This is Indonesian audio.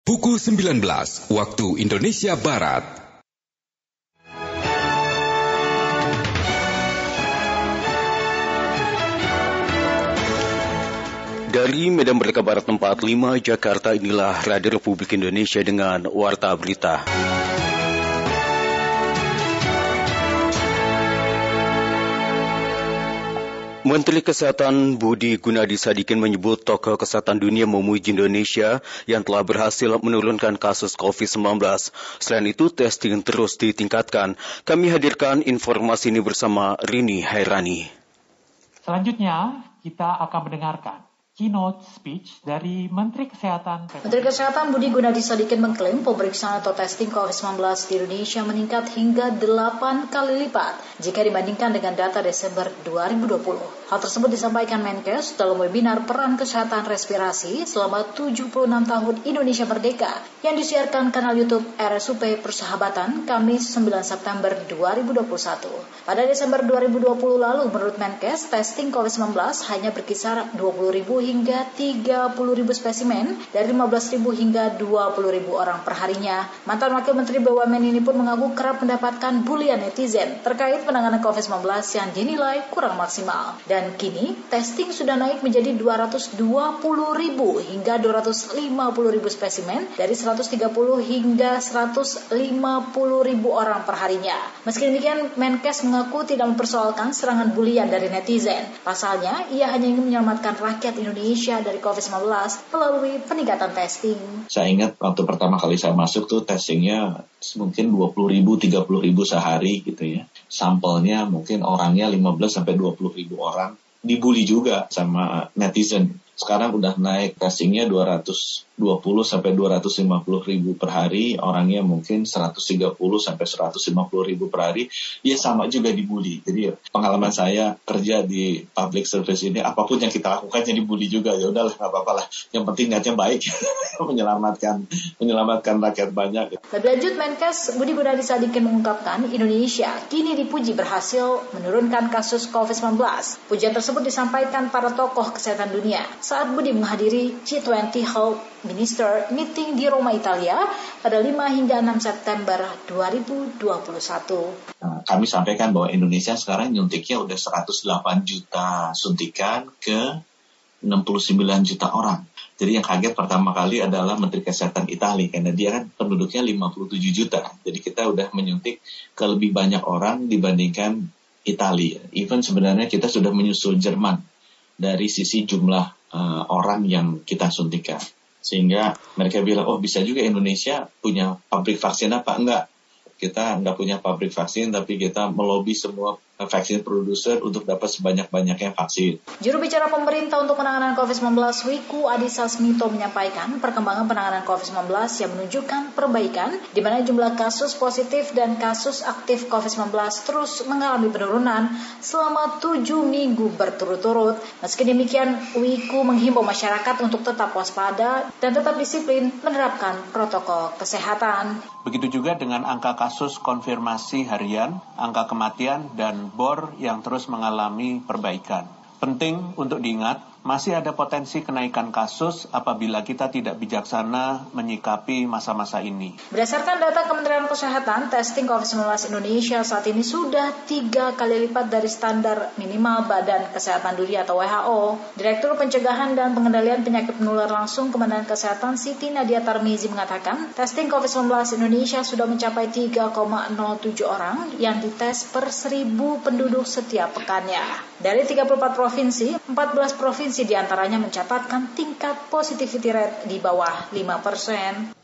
Pukul 19 waktu Indonesia Barat. Dari Medan Merdeka Barat 45, Jakarta, inilah Radio Republik Indonesia dengan Warta Berita. Menteri Kesehatan Budi Gunadi Sadikin menyebut tokoh kesehatan dunia memuji Indonesia yang telah berhasil menurunkan kasus COVID-19. Selain itu, testing terus ditingkatkan. Kami hadirkan informasi ini bersama Rini Hairani. Selanjutnya, kita akan mendengarkan keynote speech dari Menteri Kesehatan. Menteri Kesehatan Budi Gunadi Sadikin mengklaim pemeriksaan atau testing COVID-19 di Indonesia meningkat hingga 8 kali lipat jika dibandingkan dengan data Desember 2020. Hal tersebut disampaikan Menkes dalam webinar Peran Kesehatan Respirasi selama 76 tahun Indonesia Merdeka yang disiarkan kanal YouTube RSUP Persahabatan Kamis 9 September 2021. Pada Desember 2020 lalu, menurut Menkes, testing COVID-19 hanya berkisar 20.000 hingga 30.000 spesimen dari 15.000 hingga 20.000 orang per harinya. Mantan Wakil Menteri BUMN ini pun mengaku kerap mendapatkan bulian netizen terkait penanganan COVID-19 yang dinilai kurang maksimal. Dan kini testing sudah naik menjadi 220.000 hingga 250.000 spesimen dari 130 hingga 150.000 orang per harinya. Meski demikian, Menkes mengaku tidak mempersoalkan serangan bulian dari netizen. Pasalnya, ia hanya ingin menyelamatkan rakyat Indonesia dari COVID-19 melalui peningkatan testing. Saya ingat waktu pertama kali saya masuk tuh testingnya mungkin 20.000, 30.000 sehari gitu ya. Sampelnya mungkin orangnya 15-20.000 orang. Dibully juga sama netizen. Sekarang udah naik testingnya 220-250 ribu per hari, orangnya mungkin 130-150 ribu per hari, ya sama juga dibully. Jadi pengalaman saya kerja di public service ini, apapun yang kita lakukan jadi dibully juga, ya udahlah nggak apa-apa lah. Yang penting niatnya baik, menyelamatkan rakyat banyak. Lebih lanjut, Menkes Budi Gunadi Sadikin mengungkapkan Indonesia kini dipuji berhasil menurunkan kasus COVID-19. Pujian tersebut disampaikan para tokoh kesehatan dunia saat Budi menghadiri G20 Health Minister Meeting di Roma, Italia pada 5 hingga 6 September 2021. Kami sampaikan bahwa Indonesia sekarang nyuntiknya udah 108 juta suntikan ke 69 juta orang. Jadi yang kaget pertama kali adalah Menteri Kesehatan Italia, karena dia kan penduduknya 57 juta. Jadi kita udah menyuntik ke lebih banyak orang dibandingkan Italia. Even sebenarnya kita sudah menyusul Jerman dari sisi jumlah orang yang kita suntikan. Sehingga mereka bilang, oh bisa juga Indonesia punya pabrik vaksin apa? Enggak. Kita enggak punya pabrik vaksin, tapi kita melobi semua vaksin produser untuk dapat sebanyak-banyaknya vaksin. Juru bicara pemerintah untuk penanganan COVID-19 Wiku Adhisa Smito menyampaikan perkembangan penanganan COVID-19 yang menunjukkan perbaikan di mana jumlah kasus positif dan kasus aktif COVID-19 terus mengalami penurunan selama 7 minggu berturut-turut. Meski demikian, Wiku menghimbau masyarakat untuk tetap waspada dan tetap disiplin menerapkan protokol kesehatan. Begitu juga dengan angka kasus konfirmasi harian, angka kematian, dan BOR yang terus mengalami perbaikan. Penting untuk diingat, masih ada potensi kenaikan kasus apabila kita tidak bijaksana menyikapi masa-masa ini. Berdasarkan data Kementerian Kesehatan, testing COVID-19 Indonesia saat ini sudah 3 kali lipat dari standar minimal Badan Kesehatan Dunia atau WHO. Direktur Pencegahan dan Pengendalian Penyakit Menular Langsung Kementerian Kesehatan Siti Nadia Tarmizi mengatakan, testing COVID-19 Indonesia sudah mencapai 3,07 orang yang dites per 1.000 penduduk setiap pekannya. Dari 34 provinsi, 14 provinsi diantaranya mencatatkan tingkat positivity rate di bawah 5%.